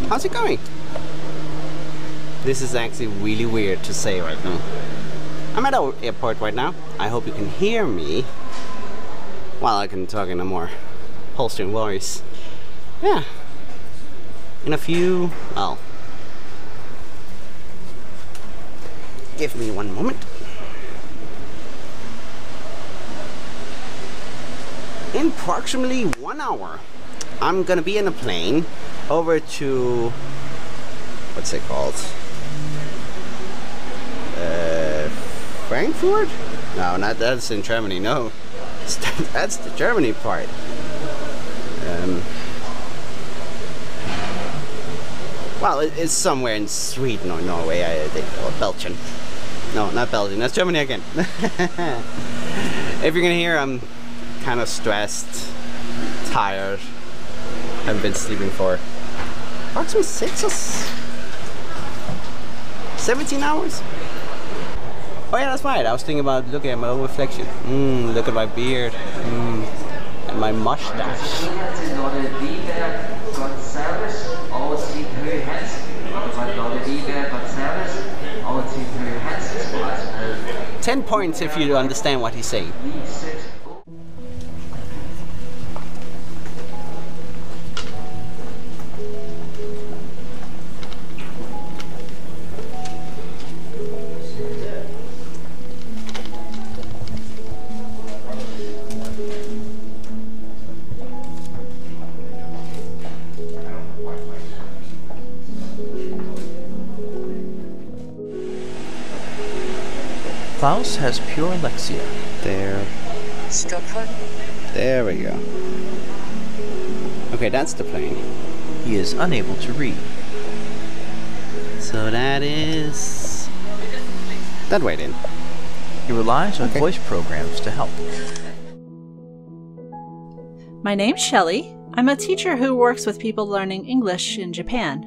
how's it going? This is actually really weird to say right now. I'm at our airport right now. I hope you can hear me while I can talk in a more holstering voice. Yeah. In a few, well, give me one moment. In approximately 1 hour, I'm gonna be in a plane over to, what's it called? Frankfurt? No, not that's in Germany. No, that's the Germany part. Well, it's somewhere in Sweden or Norway, I think, or Belgium. No, not Belgium. That's Germany again. If you're gonna hear, I'm kind of stressed, tired. Haven't been sleeping for approximately 6 or 17 hours. Oh yeah, that's right. I was thinking about looking at my own reflection. Look at my beard. And my mustache. 10 points if you understand what he's saying. Klaus has Pure Alexia. There. Stockholm. There we go. Okay, that's the plane. He is unable to read. So that is that way then. He relies on voice programs to help. My name's Shelley. I'm a teacher who works with people learning English in Japan.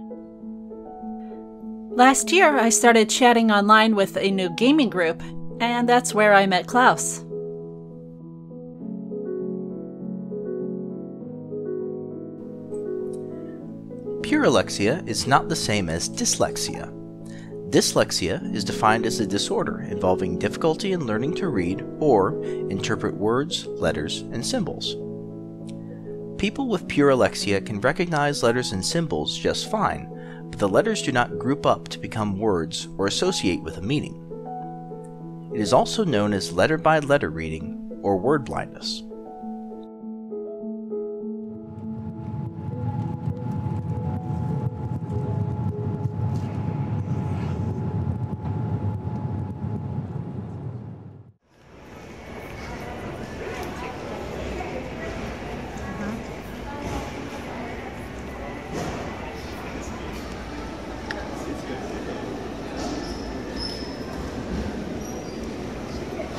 Last year, I started chatting online with a new gaming group, and that's where I met Klaus. Pure Alexia is not the same as dyslexia. Dyslexia is defined as a disorder involving difficulty in learning to read or interpret words, letters, and symbols. People with Pure Alexia can recognize letters and symbols just fine, but the letters do not group up to become words or associate with a meaning. It is also known as letter-by-letter reading or word blindness.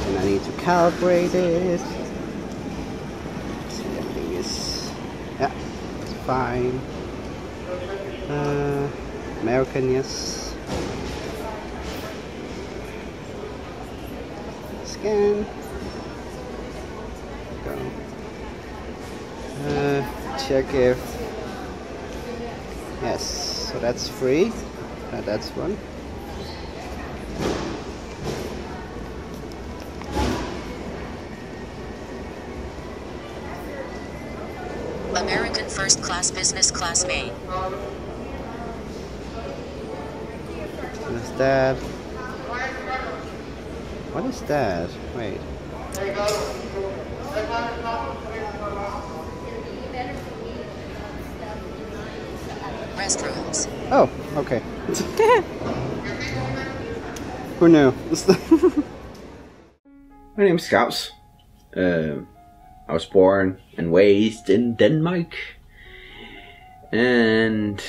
And I need to calibrate it. See, everything is, yeah, it's fine. American, yes. Scan. Go. Check if, yes, so that's free. That's one. American First Class Business Class B. What is that? What is that? Wait. Restrooms. Oh, okay. Who knew? My name is Klaus. I was born and raised in Denmark, and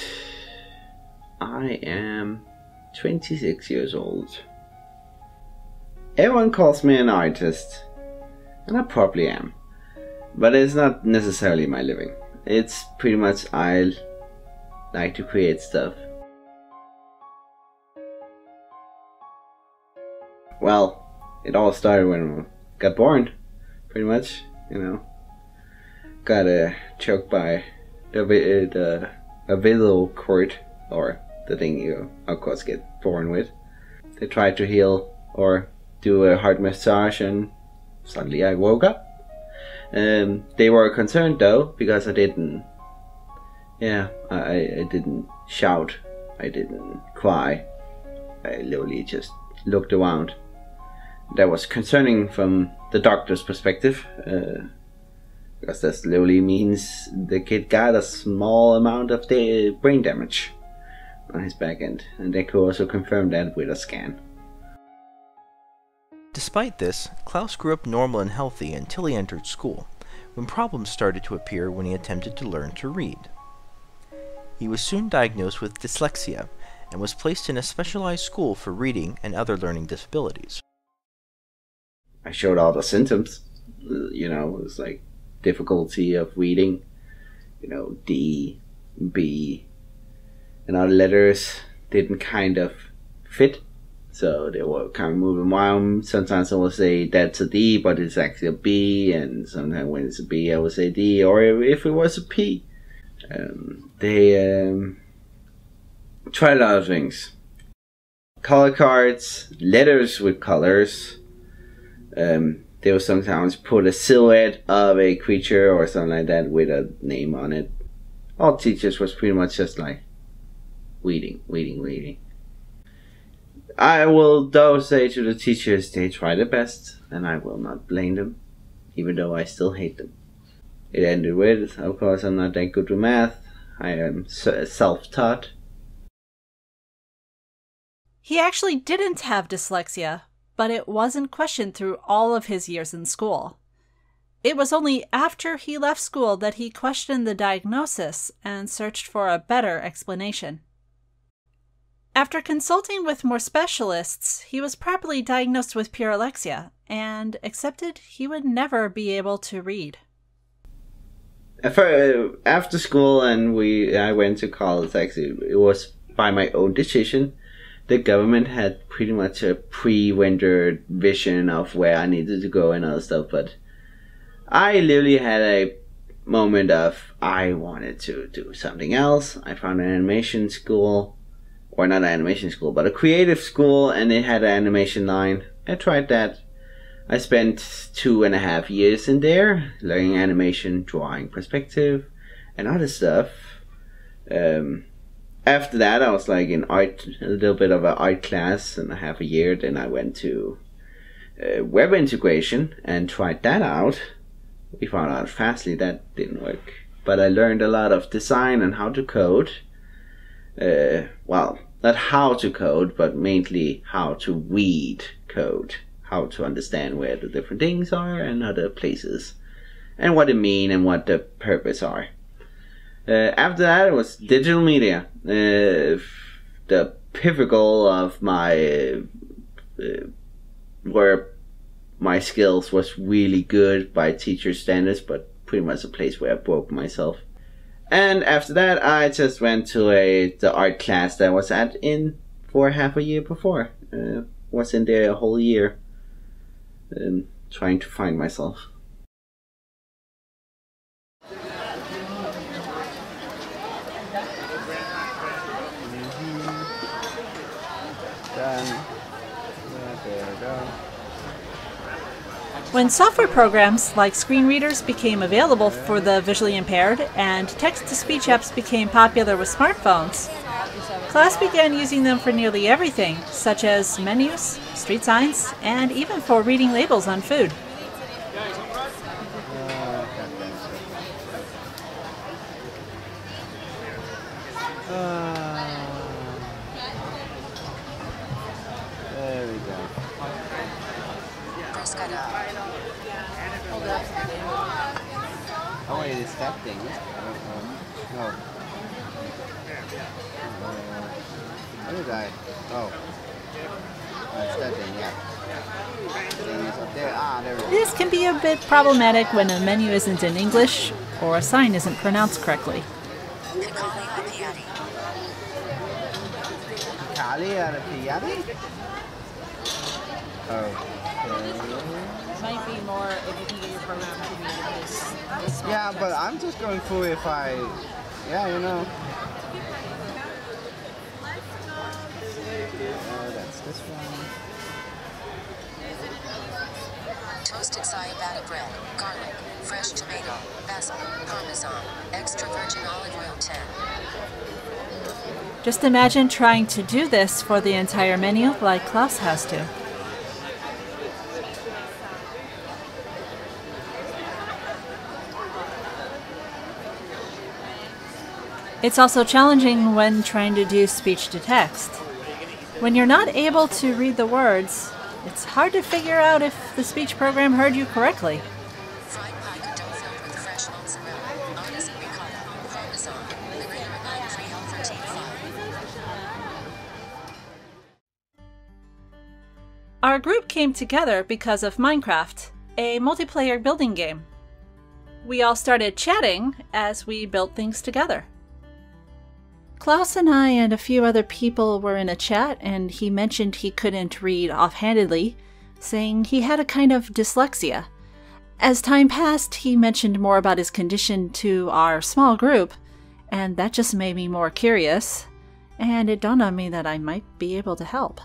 I am 26 years old. Everyone calls me an artist, and I probably am, but it's not necessarily my living. It's pretty much I like to create stuff. Well, it all started when I got born, pretty much. You know, got choked by the a visual cord, or the thing you of course get born with. They tried to heal or do a heart massage, and suddenly I woke up. They were concerned though, because I didn't shout, I didn't cry, I literally just looked around. That was concerning from the doctor's perspective, because that literally means the kid got a small amount of brain damage on his back end, and they could also confirm that with a scan. Despite this, Klaus grew up normal and healthy until he entered school, when problems started to appear when he attempted to learn to read. He was soon diagnosed with dyslexia and was placed in a specialized school for reading and other learning disabilities. I showed all the symptoms. It was like difficulty of reading, D, B, and other letters didn't kind of fit. So they were kind of moving around. Sometimes I would say that's a D, but it's actually a B, and sometimes when it's a B, I would say D, or if it was a P. They tried a lot of things. Color cards, letters with colors. They would sometimes put a silhouette of a creature or something like that with a name on it. All teachers was pretty much just like reading. I will though say to the teachers, they try their best, and I will not blame them, even though I still hate them. It ended with, of course, I'm not that good with math. I am self-taught. He actually didn't have dyslexia, but it wasn't questioned through all of his years in school. It was only after he left school that he questioned the diagnosis and searched for a better explanation. After consulting with more specialists, he was properly diagnosed with Pure Alexia and accepted he would never be able to read. After school and I went to college, actually, it was by my own decision. The government had pretty much a pre-rendered vision of where I needed to go and other stuff, but I literally had a moment of I wanted to do something else. I found an animation school, or not an animation school, but a creative school, and it had an animation line. I tried that. I spent 2.5 years in there, learning animation, drawing, perspective, and other stuff. After that, I was like in art, a little bit of an art class, and half a year. Then I went to web integration and tried that out. We found out fastly that didn't work, but I learned a lot of design and how to code. Well, not how to code, but mainly how to read code, how to understand where the different things are and other places, and what they mean and what the purpose are. After that, it was digital media, the pinnacle of my where my skills was really good by teacher standards, but pretty much a place where I broke myself. And after that, I just went to the art class that I was at for half a year before. Was in there a whole year, trying to find myself. When software programs like screen readers became available for the visually impaired and text-to-speech apps became popular with smartphones, Klaus began using them for nearly everything, such as menus, street signs, and even for reading labels on food. There we go. Oh, it is that thing. No. What did I? Oh. It's that thing, yeah. Thing is up there. There we go. This can be a bit problematic when a menu isn't in English or a sign isn't pronounced correctly. Might be more if you can get your program to be this yeah, but I'm just going through if I, yeah, you know. this one. Toasted ciabatta bread, garlic, fresh tomato, basil, parmesan, extra virgin olive oil 10. Just imagine trying to do this for the entire menu like Klaus has to. It's also challenging when trying to do speech to text. When you're not able to read the words, it's hard to figure out if the speech program heard you correctly. Fried pie dough filled with fresh mozzarella, onions and ricotta, parmesan, Marina 93 L13 Our group came together because of Minecraft, a multiplayer building game. We all started chatting as we built things together. Klaus and I and a few other people were in a chat, and he mentioned he couldn't read offhandedly, saying he had a kind of dyslexia. As time passed, he mentioned more about his condition to our small group, and that just made me more curious, and it dawned on me that I might be able to help.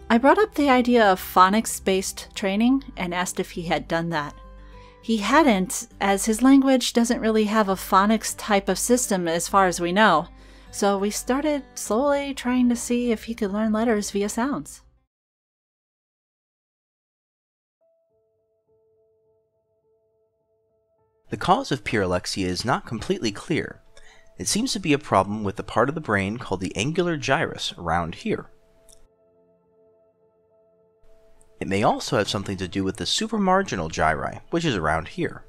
I brought up the idea of phonics-based training and asked if he had done that. He hadn't, as his language doesn't really have a phonics type of system as far as we know. So we started slowly trying to see if he could learn letters via sounds. The cause of pure Alexia is not completely clear. It seems to be a problem with the part of the brain called the angular gyrus around here. It may also have something to do with the supramarginal gyri, which is around here.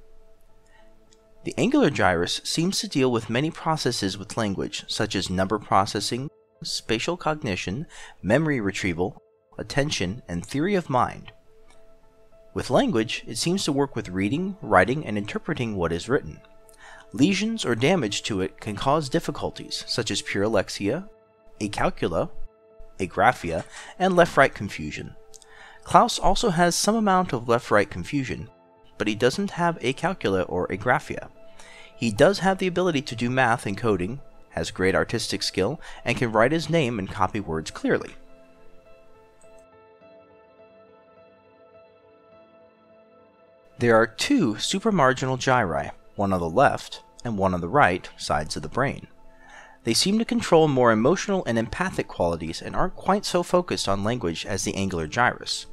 The angular gyrus seems to deal with many processes with language, such as number processing, spatial cognition, memory retrieval, attention, and theory of mind. With language, it seems to work with reading, writing, and interpreting what is written. Lesions or damage to it can cause difficulties, such as pure Alexia, acalcula, agraphia, and left-right confusion. Klaus also has some amount of left-right confusion, but he doesn't have acalcula or agraphia. He does have the ability to do math and coding, has great artistic skill, and can write his name and copy words clearly. There are two supramarginal gyri, one on the left and one on the right sides of the brain. They seem to control more emotional and empathic qualities and aren't quite so focused on language as the angular gyrus.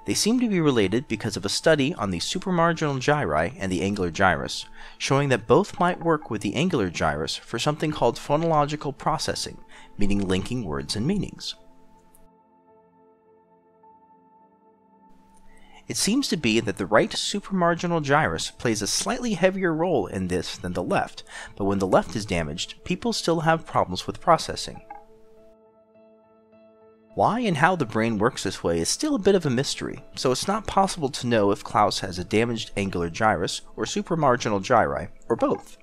They seem to be related because of a study on the supramarginal gyri and the angular gyrus, showing that both might work with the angular gyrus for something called phonological processing, meaning linking words and meanings. It seems to be that the right supramarginal gyrus plays a slightly heavier role in this than the left, but when the left is damaged, people still have problems with processing. Why and how the brain works this way is still a bit of a mystery, so it's not possible to know if Klaus has a damaged angular gyrus or supramarginal gyri, or both.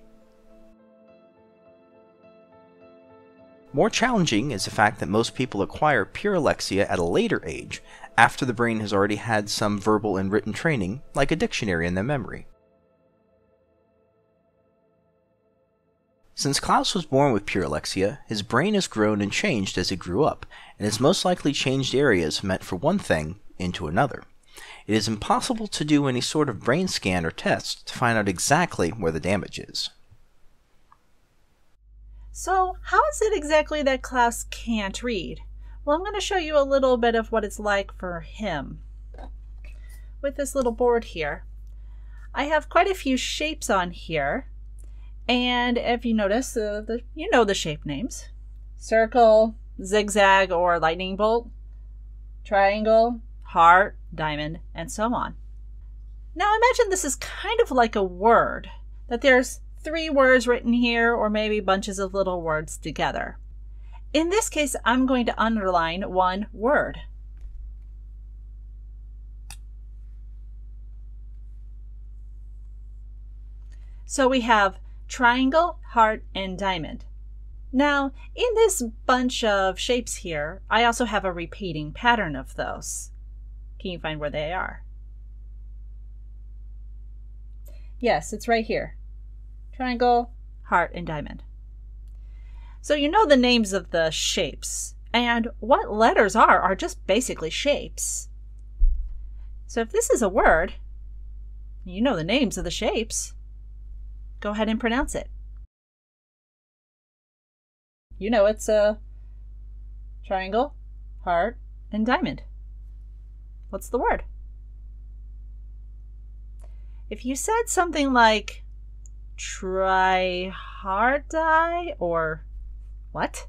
More challenging is the fact that most people acquire pure Alexia at a later age, after the brain has already had some verbal and written training, like a dictionary in their memory. Since Klaus was born with pure Alexia, his brain has grown and changed as he grew up, and has most likely changed areas meant for one thing into another. It is impossible to do any sort of brain scan or test to find out exactly where the damage is. So, how is it exactly that Klaus can't read? Well, I'm going to show you a little bit of what it's like for him. With this little board here, I have quite a few shapes on here. And if you notice, you know the shape names. Circle, zigzag or lightning bolt, triangle, heart, diamond, and so on. Now imagine this is kind of like a word, that there's 3 words written here or maybe bunches of little words together. In this case, I'm going to underline one word. So we have triangle, heart, and diamond. Now, in this bunch of shapes here, I also have a repeating pattern of those. Can you find where they are? Yes, it's right here. Triangle, heart, and diamond. So you know the names of the shapes, And what letters are just basically shapes. So if this is a word, you know the names of the shapes. Go ahead and pronounce it. You know it's a triangle, heart, and diamond. What's the word? If you said something like trihardi or what?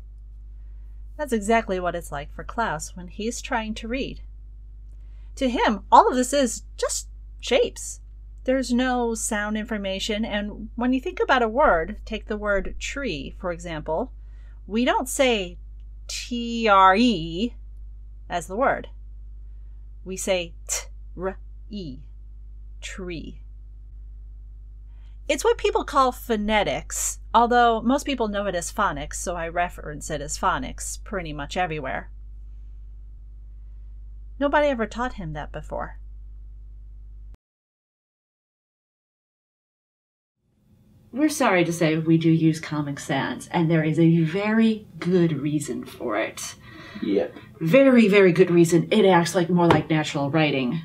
That's exactly what it's like for Klaus when he's trying to read. To him, all of this is just shapes. There's no sound information, and when you think about a word, take the word tree, for example, we don't say T-R-E as the word. We say T-R-E, tree. It's what people call phonetics, although most people know it as phonics, so I reference it as phonics pretty much everywhere. Nobody ever taught him that before. We're sorry to say we do use Comic Sans, and there is a very good reason for it. Yep. Very, very good reason. It acts more like natural writing.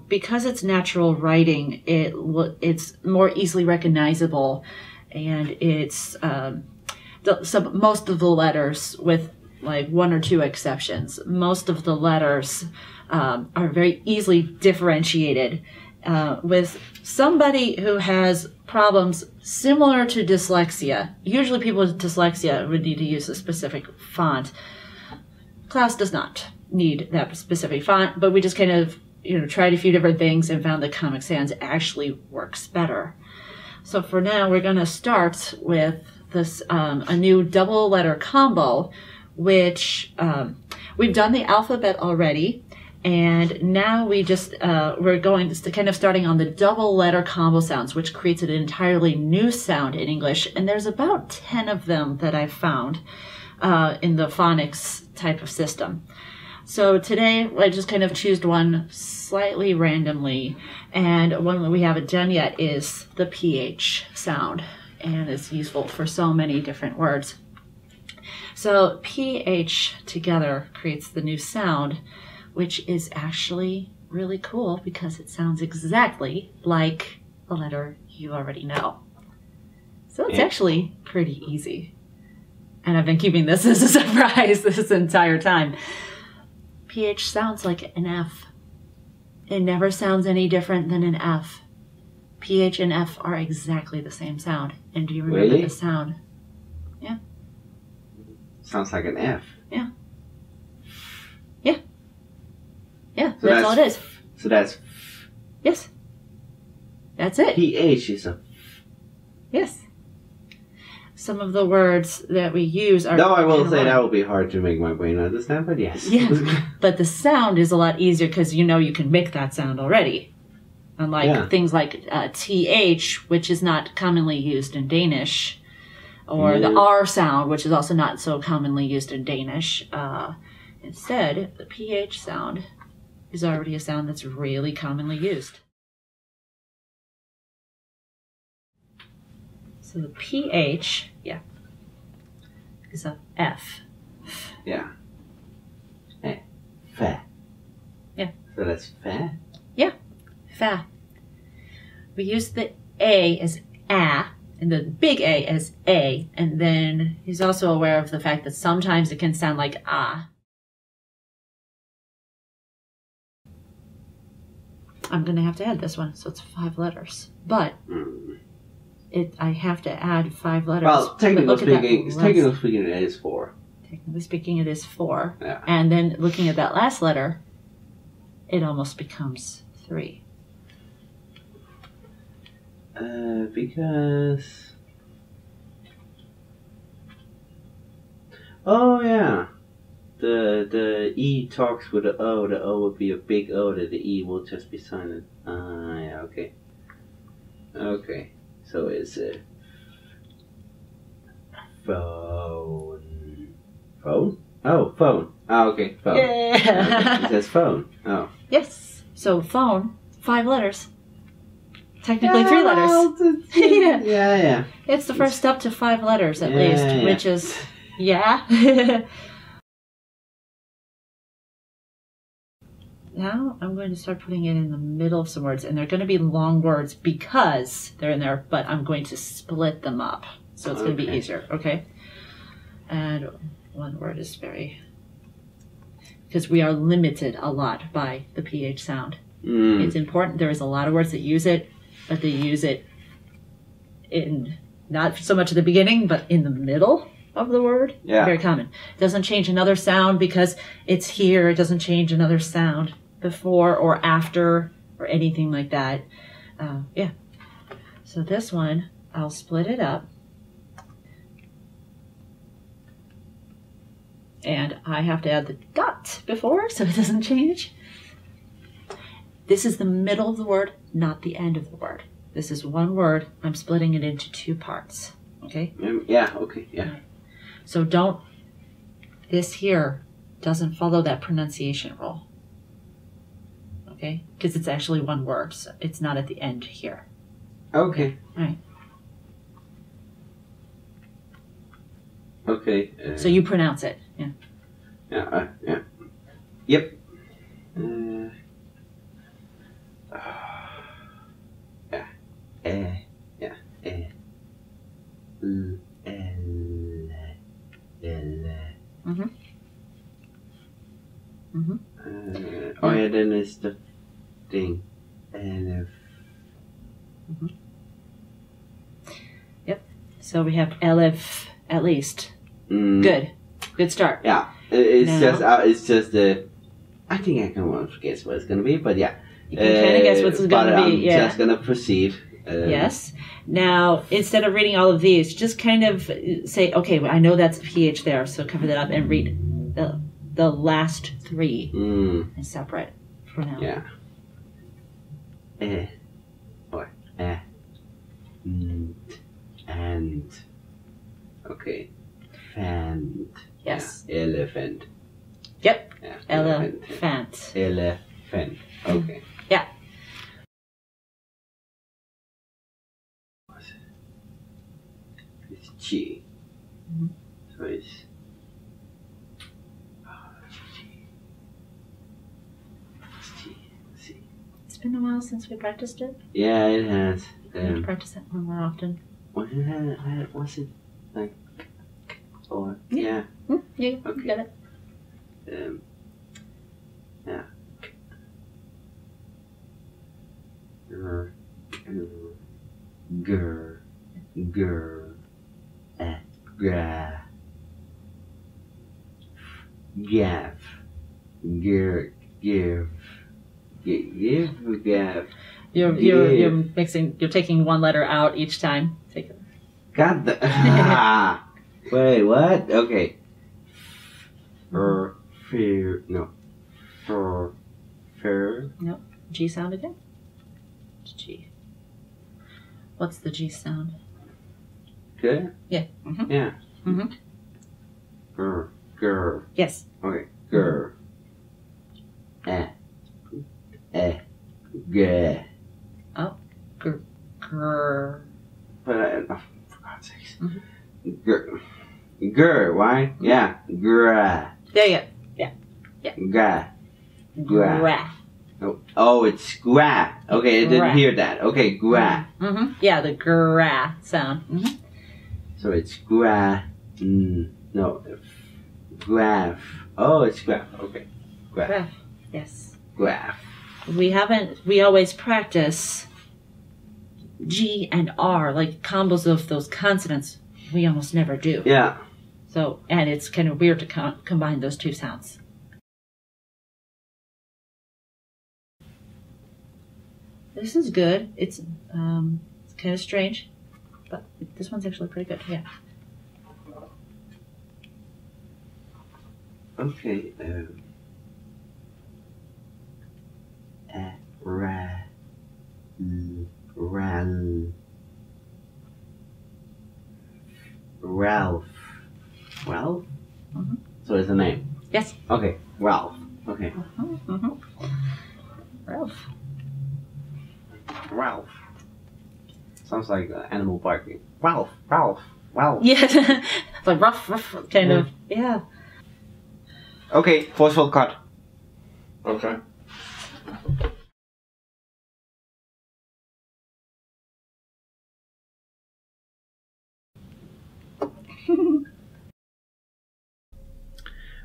Because it's natural writing, it's more easily recognizable, and it's most of the letters, with like one or two exceptions, most of the letters are very easily differentiated. With somebody who has problems similar to dyslexia, usually people with dyslexia would need to use a specific font. Klaus does not need that specific font, but we just kind of tried a few different things and found that Comic Sans actually works better. So for now, we're going to start with this a new double letter combo, which we've done the alphabet already. And now we just, we're going to kind of starting on the double letter combo sounds, which creates an entirely new sound in English. And there's about 10 of them that I've found in the phonics type of system. So today I just kind of choose one slightly randomly. And one that we haven't done yet is the PH sound. And it's useful for so many different words. So PH together creates the new sound, which is actually really cool because it sounds exactly like the letter you already know. So it's actually pretty easy. And I've been keeping this as a surprise this entire time. PH sounds like an F. It never sounds any different than an F. PH and F are exactly the same sound. And do you remember the sound? Yeah. Sounds like an F. Yeah. Yeah. Yeah, so that's all it is. So that's... Yes. That's it. PH is a... Yes. Some of the words that we use are... No, I will say that will be hard to make my brain understand, but yes. Yeah, but the sound is a lot easier because you can make that sound already. Unlike things like TH, which is not commonly used in Danish, or the R sound, which is also not so commonly used in Danish. Instead, the PH sound is already a sound that's really commonly used. So the PH, is a F. Yeah. Fa. Yeah. So that's fa? Yeah, fa. We use the A as a, and the big A as a, and then he's also aware of the fact that sometimes it can sound like ah. I'm going to have to add this one, so it's 5 letters. But I have to add 5 letters. Well, technically speaking, it is 4. Technically speaking, it is 4. Yeah. And then looking at that last letter, it almost becomes 3. Because... Oh, yeah. The E talks with the O would be a big O, that the E will just be silent. Yeah, okay. Okay, so it's a phone. Phone? Oh, phone. Oh, okay, phone. Yeah. Okay. It says phone. Oh. Yes. So phone, 5 letters. Technically 3 letters. Yeah. It's the first step to 5 letters at least, which is, Now I'm going to start putting it in the middle of some words, and they're going to be long words because they're in there, but I'm going to split them up. So it's going to be easier, okay? And one word is very... Because we are limited a lot by the PH sound. It's important. There is a lot of words that use it, but they use it in not so much at the beginning, but in the middle of the word. Yeah. Very common. It doesn't change another sound because it's here. It doesn't change another sound before or after or anything like that. Yeah. So this one, I'll split it up. And I have to add the dot before so it doesn't change. This is the middle of the word, not the end of the word. This is one word. I'm splitting it into two parts. Okay? Yeah, okay, yeah. So don't, this here doesn't follow that pronunciation rule. Okay? Because it's actually one word. So it's not at the end here. Okay. All right. Okay. So you pronounce it. Yeah. Yeah, yeah. Yep. Yeah. Yeah. L. Mm-hmm. Mm-hmm. Oh yeah, then it's the thing. And mm-hmm. Yep. So we have elif at least. Good. Good start. Yeah. It's now, just the. I think I can almost guess what it's gonna be, but yeah. You can kind of guess what's going to be. I'm just gonna proceed. Yes. Now, instead of reading all of these, just kind of say, okay, well, I know that's a PH there, so cover that up and read the last three and separate for now. Yeah. Or and okay, phant. Yes. Yeah. Elephant. Yep. Yeah. Elephant. Elephant. Okay. Yeah. It's G. So it's. C. It's been a while since we practiced it. Yeah, it has. We practice it more often. Was it like? Or yeah. Yeah. Okay. You got it. Yeah. Gav, gav. You're mixing. You're taking one letter out each time. Take it. Got the. Wait, what? Okay. Fear. No. Fair. Nope. G sound again. G. What's the G sound? Good. Yeah. Mm-hmm. Yeah. Mm-hmm. Grr. Yes. Okay. Grr. G. Oh. Grr. But for God's sakes. Grr. Why? Yeah. Grr. Yeah. Gra. Gra. Oh, it's gra. Okay, I didn't hear that. Okay, gra. Mm-hmm. Yeah, the gra sound. Mm-hmm. So it's gra. No. Graph. Oh, it's graph. Okay. Graph. Graph. Yes. Graph. We always practice G and R, like combos of those consonants. We almost never do. Yeah. So, and it's kind of weird to combine those two sounds. This is good. It's kind of strange, but this one's actually pretty good. Yeah. Okay. Ralph. Ralph? Mm-hmm. So it's a name? Yes. Okay, Ralph. Okay. Mm-hmm. Ralph. Ralph. Sounds like animal barking. Ralph, Ralph, Ralph. Yeah, it's like rough, kind of. Yeah. Okay, forceful cut. Okay.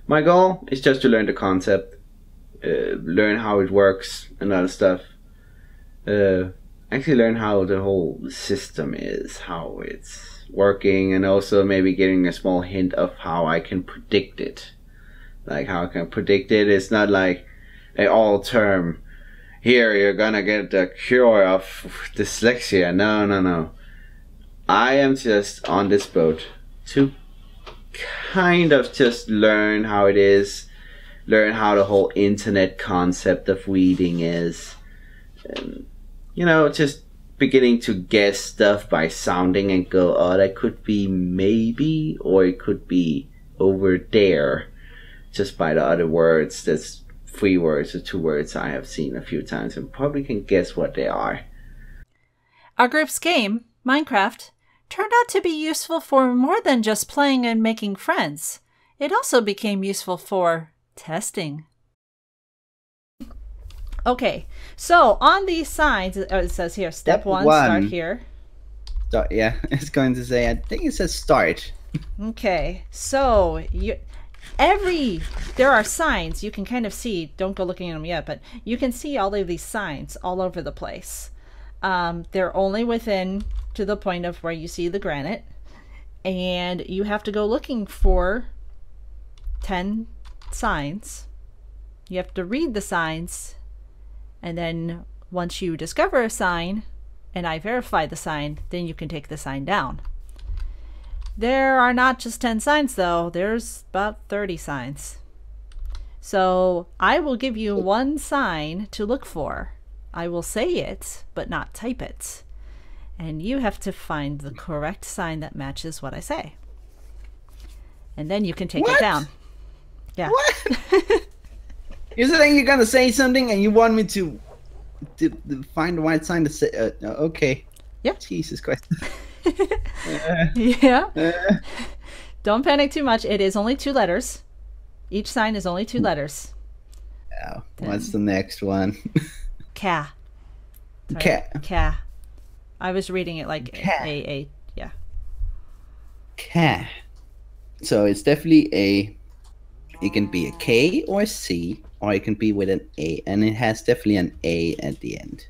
My goal is just to learn the concept, learn how it works and other stuff. Actually learn how the whole system is, how it's working, and also maybe getting a small hint of how I can predict it. Like how I can predict it. It's not like a all term, here you're gonna get the cure of dyslexia. No. I am just on this boat to kind of just learn how it is, learn how the whole internet concept of reading is, and, you know, just beginning to guess stuff by sounding and go, oh, that could be maybe, or it could be over there, just by the other words. There's 3 words or 2 words I have seen a few times and probably can guess what they are. Our group's game, Minecraft, turned out to be useful for more than just playing and making friends. It also became useful for testing. Okay, so on these signs, it says here, step one, start here. Yeah, it's going to say, I think it says start. Okay, so there are signs you can kind of see. Don't go looking at them yet, but you can see all of these signs all over the place. They're only within to the point of where you see the granite, and you have to go looking for 10 signs. You have to read the signs, and then once you discover a sign and I verify the sign, then you can take the sign down. There are not just 10 signs though, there's about 30 signs. So I will give you one sign to look for. I will say it, but not type it. And you have to find the correct sign that matches what I say. And then you can take it down. Yeah. What? You're saying you're gonna say something and you want me to find the right sign to say? Okay. Yep. Jesus Christ. Yeah. Don't panic too much. It is only 2 letters. Each sign is only 2 letters. Oh, what's the next one? Ka. Ka. Ka. I was reading it like a yeah. Ka. So it's definitely a. It can be a K or a C, or it can be with an A, and it has definitely an A at the end.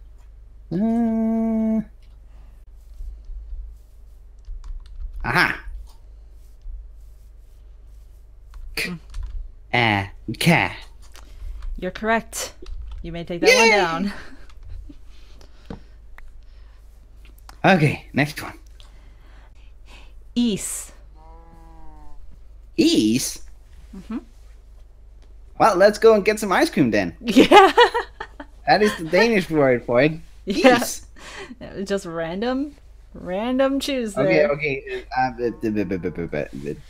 Aha. Ka. You're correct. You may take that one down. Okay, next one. Ease. Ease? Mm-hmm. Well, let's go and get some ice cream then. Yeah. That is the Danish word for it. Yeah. Ease. Just random choose there. Okay.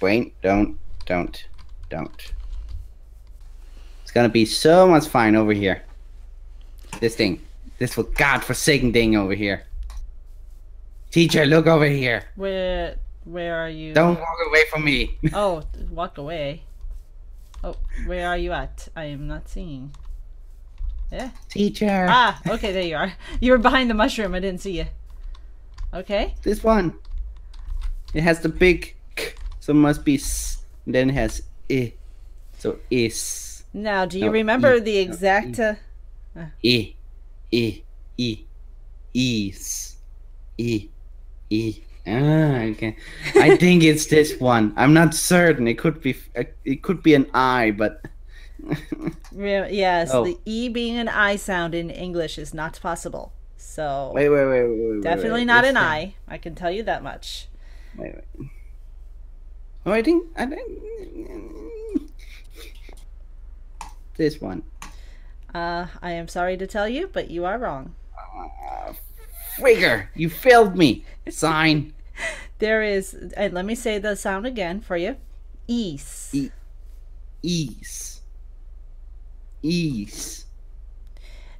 Brain, don't. It's gonna be so much fun over here. This godforsaken thing over here. Teacher, look over here. Where are you? Don't walk away from me. Oh, walk away. Oh, where are you at? I am not seeing. Yeah. Teacher. Ah, okay, there you are. You were behind the mushroom. I didn't see you. Okay. This one. It has the big k, so it must be s. And then it has I. So is. Now, do you remember the exact... I. Is. I. Okay. I think it's this one. I'm not certain. It could be an I, but yes, the E being an I sound in English is not possible. So wait. Definitely not an I. I can tell you that much. Wait. Oh, I think this one. I am sorry to tell you, but you are wrong. Frigger, you failed me. Sign. There is, and let me say the sound again for you. Ease. Ease.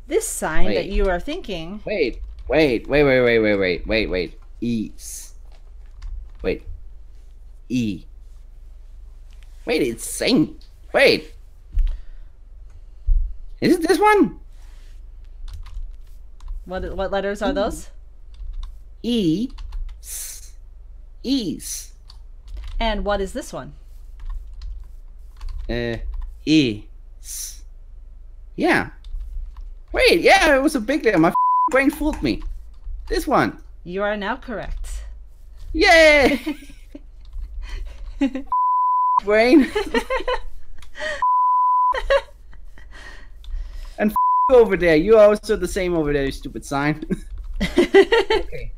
This sign that you are thinking. Wait. Ease. Wait. E. Wait, it's saying. Wait. Is it this one? What letters are those? E. S. Ease. And what is this one? E. S. Yeah. Wait, yeah, it was a big letter. My brain fooled me. This one. You are now correct. Yay! Brain. And over there. You are also the same over there, you stupid sign. Okay.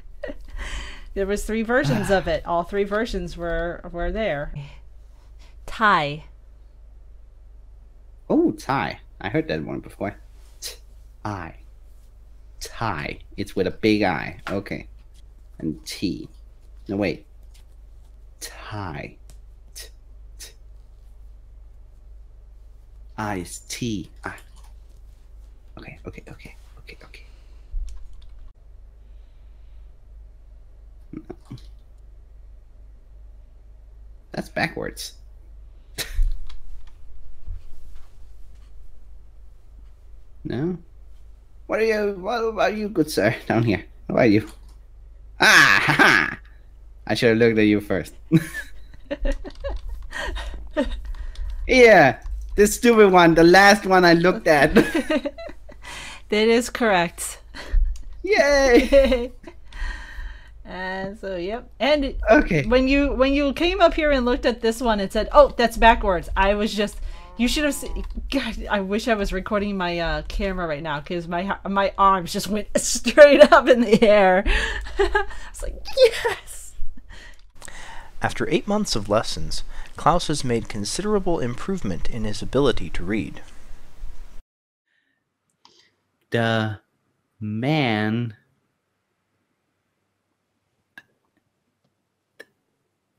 There was 3 versions of it. All 3 versions were there. Tie. Oh, tie. I heard that one before. I. Tie. It's with a big I. Okay. And T. No, wait. Tie. T. T. I is T. Ah. Okay. No. That's backwards. No? What about you, good sir, down here? How are you? Ah, ha! I should have looked at you first. Yeah, this stupid one, the last one I looked at. That is correct. Yay! And so, yep. And Okay. when you came up here and looked at this one and said, "Oh, that's backwards," I was just, you should have seen. God, I wish I was recording my camera right now, because my arms just went straight up in the air. I was like, yes. After 8 months of lessons, Klaus has made considerable improvement in his ability to read. The man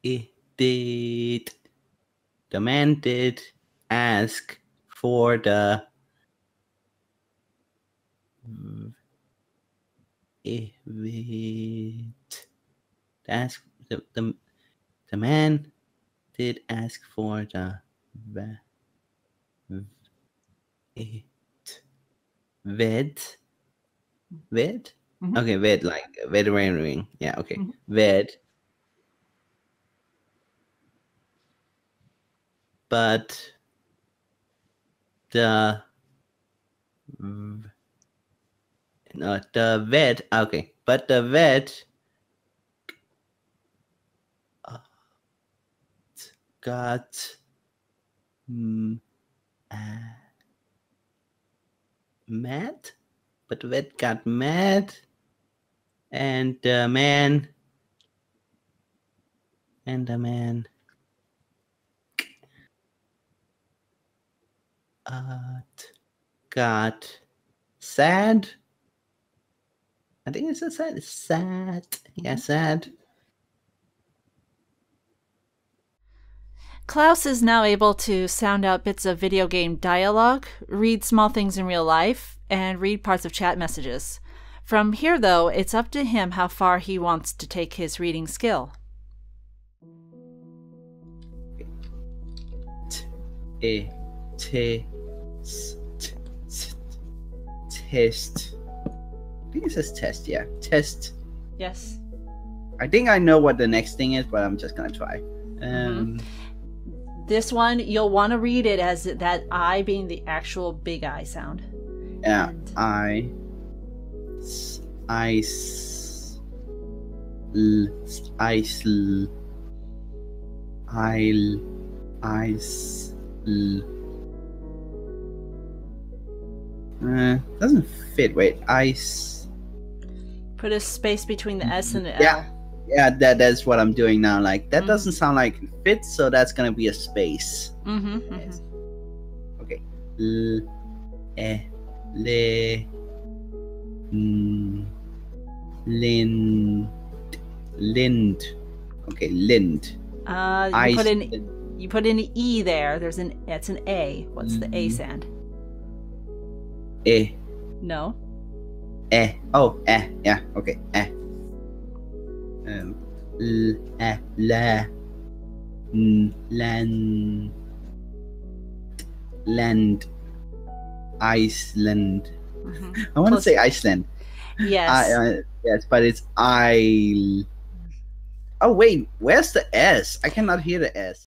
did ask for the the man did ask for the ved. Okay, ved, like veterinary. Yeah, okay. Ved. But the vet, okay, but the vet got mad, but the vet got mad, and the man got sad. I think it's a sad. It's sad. Yeah, sad. Klaus is now able to sound out bits of video game dialogue, read small things in real life, and read parts of chat messages. From here, though, it's up to him how far he wants to take his reading skill. Test. I think it says test, yeah. Test. Yes. I think I know what the next thing is, but I'm just gonna try. This one, you'll want to read it as that I being the actual big I sound. Yeah, And doesn't fit. Wait, ice. put a space between the S and the Yeah. L. Yeah, that's what I'm doing now. Like that doesn't sound like it fits, so that's gonna be a space. Okay. Lind. Okay, lind. You put an E there. That's an A. What's the A sound? No. Oh, yeah, okay, land, Iceland. I want to say Iceland. Yes. Yes, but it's I. Oh wait, where's the S? I cannot hear the S.